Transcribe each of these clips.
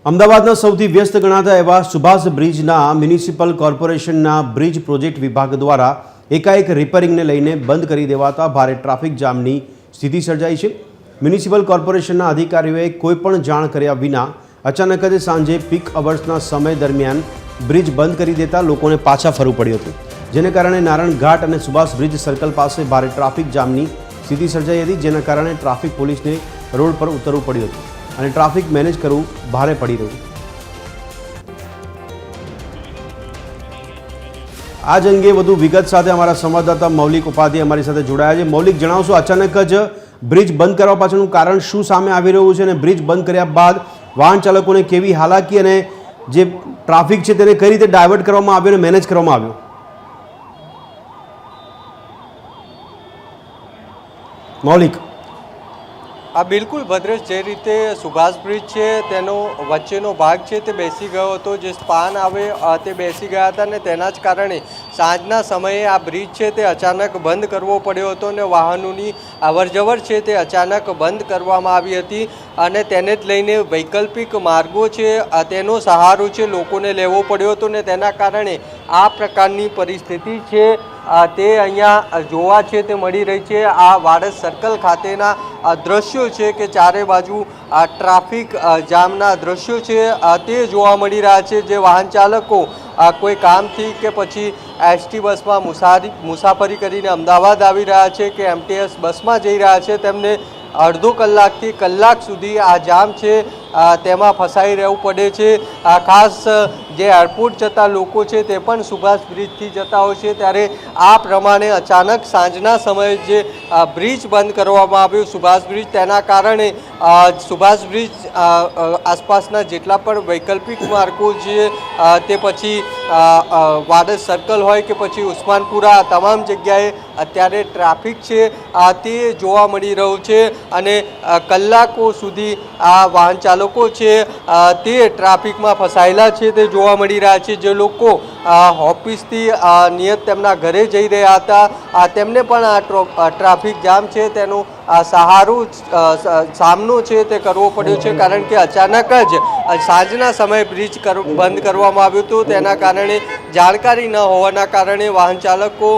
અમદાવાદના સૌથી વ્યસ્ત ગણાતા એવા સુભાષ બ્રિજના મ્યુનિસિપલ કોર્પોરેશનના બ્રિજ પ્રોજેક્ટ વિભાગ દ્વારા એકાએક રિપેરિંગને લઈને બંધ કરી દેવાતા ભારે ટ્રાફિક જામની સ્થિતિ સર્જાઈ છે। મ્યુનિસિપલ કોર્પોરેશનના અધિકારીઓએ કોઈપણ જાણ કર્યા વિના અચાનક જ સાંજે પીક અવર્સના સમય દરમિયાન બ્રિજ બંધ કરી દેતા લોકોને પાછા ફરવું પડ્યું હતું, જેને કારણે નારાયણ ઘાટ અને સુભાષ બ્રિજ સર્કલ પાસે ભારે ટ્રાફિક જામની સ્થિતિ સર્જાઈ હતી, જેના કારણે ટ્રાફિક પોલીસને રોડ પર ઉતરવું પડ્યું હતું અને ટ્રાફિક મેનેજ કરવું ભારે પડી રહ્યું। આ જ અંગે વધુ વિગત સાથે અમારા સંવાદદાતા મૌલિક ઉપાધ્યાય અમારી સાથે જોડાયા છે। મૌલિક, જણાવશો અચાનક જ બ્રિજ બંધ કરવા પાછળનું કારણ શું સામે આવી રહ્યું છે અને બ્રિજ બંધ કર્યા બાદ વાહન ચાલકોને કેવી હાલાકી અને જે ટ્રાફિક છે તેને કઈ રીતે ડાયવર્ટ કરવામાં આવ્યો અને મેનેજ કરવામાં આવ્યો? મૌલિક, બિલકુલ ભદ્રેશ, જે રીતે સુભાષ બ્રિજ છે તેનો વચ્ચેનો ભાગ છે તે બેસી ગયો હતો, જે સ્પાન આવે તે બેસી ગયા હતા અને તેના જ કારણે સાંજના સમયે આ બ્રિજ છે તે અચાનક બંધ કરવો પડ્યો હતો અને વાહનોની અવરજવર છે તે અચાનક બંધ કરવામાં આવી હતી અને તેને જ લઈને વૈકલ્પિક માર્ગો છે તેનો સહારો છે લોકોને લેવો પડ્યો હતો ને તેના કારણે આ પ્રકારની પરિસ્થિતિ છે તે અહીંયા જોવા છે તે મળી રહી છે। આ વાડજ સર્કલ ખાતેના દ્રશ્યો છે કે ચારે બાજુ ટ્રાફિક જામના દ્રશ્યો છે તે જોવા મળી રહ્યા છે। જે વાહન ચાલકો કોઈ કામથી કે પછી એસટી બસમાં મુસાફરી કરીને અમદાવાદ આવી રહ્યા છે કે એમટીએસ બસમાં જઈ રહ્યા છે, તેમને અડધો કલાકથી કલાક સુધી આ જામ છે તેમાં ફસાઈ રહેવું પડે છે। ખાસ જે એરપોર્ટ જતા લોકો છે તે પણ સુભાષ બ્રિજથી જતા હોય છે, ત્યારે આ પ્રમાણે અચાનક સાંજના સમયે જે બ્રિજ બંધ કરવામાં આવ્યો સુભાષ બ્રિજ, તેના કારણે સુભાષ બ્રિજ આસપાસના જેટલા પણ વૈકલ્પિક માર્ગો છે તે પછી વાડજ સર્કલ હોય કે પછી ઉસ્માનપુરા, તમામ જગ્યાએ અત્યારે ટ્રાફિક છે તે જોવા મળી રહ્યું છે અને કલાકો સુધી આ વાહન ચાલકો છે તે ટ્રાફિકમાં ફસાયેલા છે તે જોવા મળી રહ્યા છે। જે લોકો ઓફિસથી નિયત તેમના ઘરે જઈ રહ્યા હતા તેમને પણ આ ટ્રાફિક જામ છે તેનો સામનો છે તે કરવો પડ્યો છે, કારણ કે અચાનક જ સાંજના સમયે બ્રિજ બંધ કરવામાં આવ્યું હતું, તેના કારણે જાણકારી ન હોવાના કારણે વાહન ચાલકો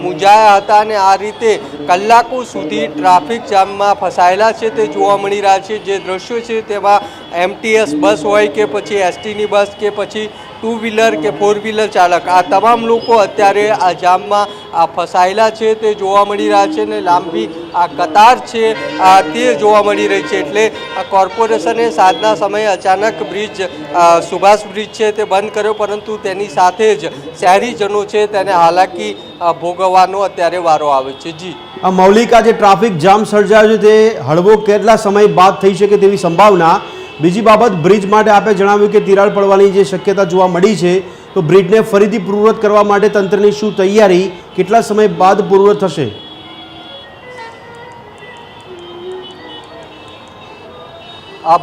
મૂંઝાયા હતા અને આ રીતે કલાકો સુધી ટ્રાફિક જામમાં ફસાયેલા છે તે જોવા મળી રહ્યા છે। જે દ્રશ્યો છે તેમાં એમટીએસ બસ હોય કે પછી એસટીની બસ કે પછી ટુ વ્હીલર કે ફોર વ્હીલર ચાલક, આ તમામ લોકો અત્યારે આ જામમાં ફસાયેલા છે તે જોવા મળી રહ્યા છે અને લાંબી આ કતાર છે તે જોવા મળી રહી છે। એટલે કોર્પોરેશને સાંજના સમયે અચાનક સુભાષ બ્રિજ છે તે બંધ કર્યો, પરંતુ તેની સાથે જ શહેરીજનો છે તેને હાલાકી ભોગવવાનો અત્યારે વારો આવે છે। જી મૌલિક, આ જે ટ્રાફિક જામ સર્જાયો છે તે હળવો કેટલા સમય બાદ થઈ શકે તેવી સંભાવના? બીજી બાબત, બ્રિજ માટે આપે જણાવ્યું કે તિરાડ પડવાની જે શક્યતા જોવા મળી છે, તો બ્રિજને ફરીથી પૂર્વવત કરવા માટે તંત્રની શું તૈયારી, કેટલા સમય બાદ પૂર્વવત થશે?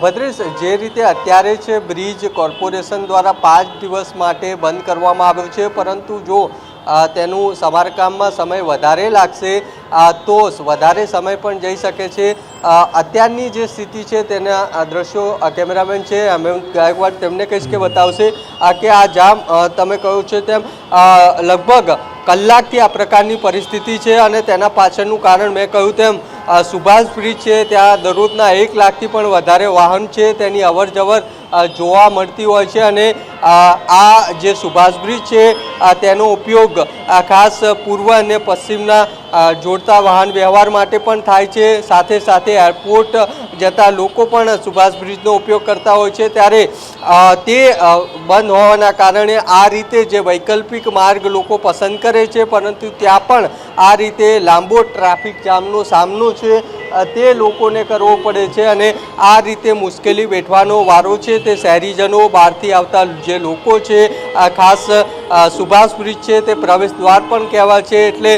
ભદ્રેશ, જે રીતે અત્યારે છે બ્રિજ કોર્પોરેશન દ્વારા 5 દિવસ માટે બંધ કરવામાં આવ્યો છે, પરંતુ જો તેનું સમારકામમાં સમય વધારે લાગશે તો વધારે સમય પણ જઈ શકે છે। અત્યારની જે સ્થિતિ છે તેના દ્રશ્યો કેમેરામેન છે હેમંત ગાયકવાડ તેમને કહીશ કે બતાવશે કે આ જામ તમે કહ્યું છે તેમ લગભગ કલાકથી આ પ્રકારની પરિસ્થિતિ છે અને તેના પાછળનું કારણ મેં કહ્યું તેમ સુભાષ બ્રિજ છે ત્યાં દરરોજના 1 લાખથી પણ વધારે વાહન છે તેની અવર જવર જોવા મળતી હોય છે અને આ જે સુભાષ બ્રિજ છે તેનો ઉપયોગ ખાસ પૂર્વ અને પશ્ચિમના જોડતા વાહન વ્યવહાર માટે પણ થાય છે, સાથે સાથે એરપોર્ટ જતા લોકો પણ સુભાષ બ્રિજનો ઉપયોગ કરતા હોય છે, ત્યારે તે બંધ હોવાના કારણે આ રીતે જે વૈકલ્પિક માર્ગ લોકો પસંદ કરે છે, પરંતુ ત્યાં પણ આ રીતે લાંબો ટ્રાફિક જામનો સામનો છે તે લોકોને કરવો પડે છે અને આ રીતે મુશ્કેલી વેઠવાનો વારો છે તે શહેરીજનો, બહારથી આવતા જે લોકો છે ખાસ સુભાષ બ્રિજ છે તે પ્રવેશ દ્વાર પણ કહેવાય છે, એટલે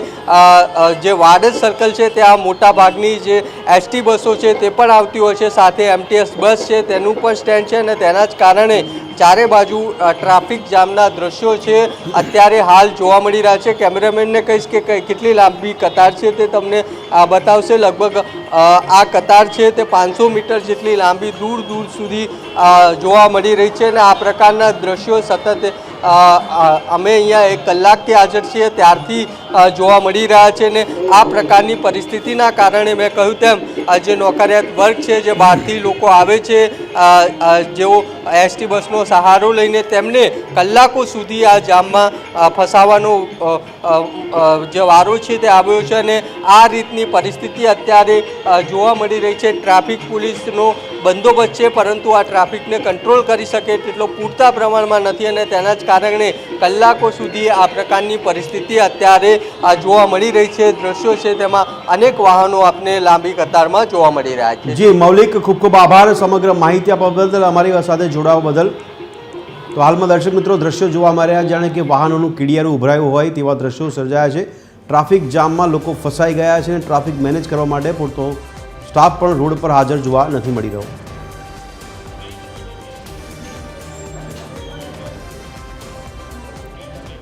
જે વાડજ સર્કલ છે ત્યાં મોટા ભાગની જે એસટી બસો છે તે પણ આવતી હોય છે, સાથે એમટીએસ બસ છે તેનું પણ સ્ટેન્ડ છે અને તેના જ કારણે ચારે બાજુ ટ્રાફિક જામના દ્રશ્યો છે અત્યારે હાલ જોવા મળી રહ્યા છે. કેમેરામેનને કહીશ કે કેટલી લાંબી કતાર છે તે તમને બતાવશે. લગભગ આ કતાર છે તે 500 મીટર જેટલી લાંબી દૂર દૂર સુધી જોવા મળી રહી છે અને આ પ્રકારના દ્રશ્યો સતત અમે અહીંયા 1 કલાકથી હાજર છીએ ત્યારથી જોવા મળી રહ્યા છે ને આ પ્રકારની પરિસ્થિતિના કારણે મેં કહ્યું તેમ જે નોકરિયાત વર્ગ છે, જે બહારથી લોકો આવે છે, જેઓ એસટી બસનો સહારો લઈને તેમને કલાકો સુધી આ જામમાં ફસાવાનો જે વારો છે તે આવ્યો છે અને આ રીતની પરિસ્થિતિ અત્યારે જોવા મળી રહી છે. ટ્રાફિક પોલીસનો બંદોબસ્ત છે, પરંતુ આ ટ્રાફિકને કંટ્રોલ કરી શકે તેટલો પૂરતા પ્રમાણમાં નથી અને તેના જ કારણે કલાકો સુધી આ પ્રકારની પરિસ્થિતિ અત્યારે જોવા મળી રહી છે. દ્રશ્યો છે તેમાં અનેક વાહનો આપને લાંબી કતારમાં જોવા મળી રહ્યા છે. જી મૌલિક, ખૂબ ખૂબ આભાર સમગ્ર માહિતી આપવા બદલ, અમારી સાથે જોડાવા બદલ. તો હાલમાં દર્શક મિત્રો દ્રશ્યો જોવા મળ્યા જાણે કે વાહનોનું કીડિયારું ઉભરાયું હોય તેવા દ્રશ્યો સર્જાયા છે. ટ્રાફિક જામમાં લોકો ફસાઈ ગયા છે અને ટ્રાફિક મેનેજ કરવા માટે પૂરતો સ્ટાફ પણ રોડ પર હાજર જોવા નથી મળી રહ્યો.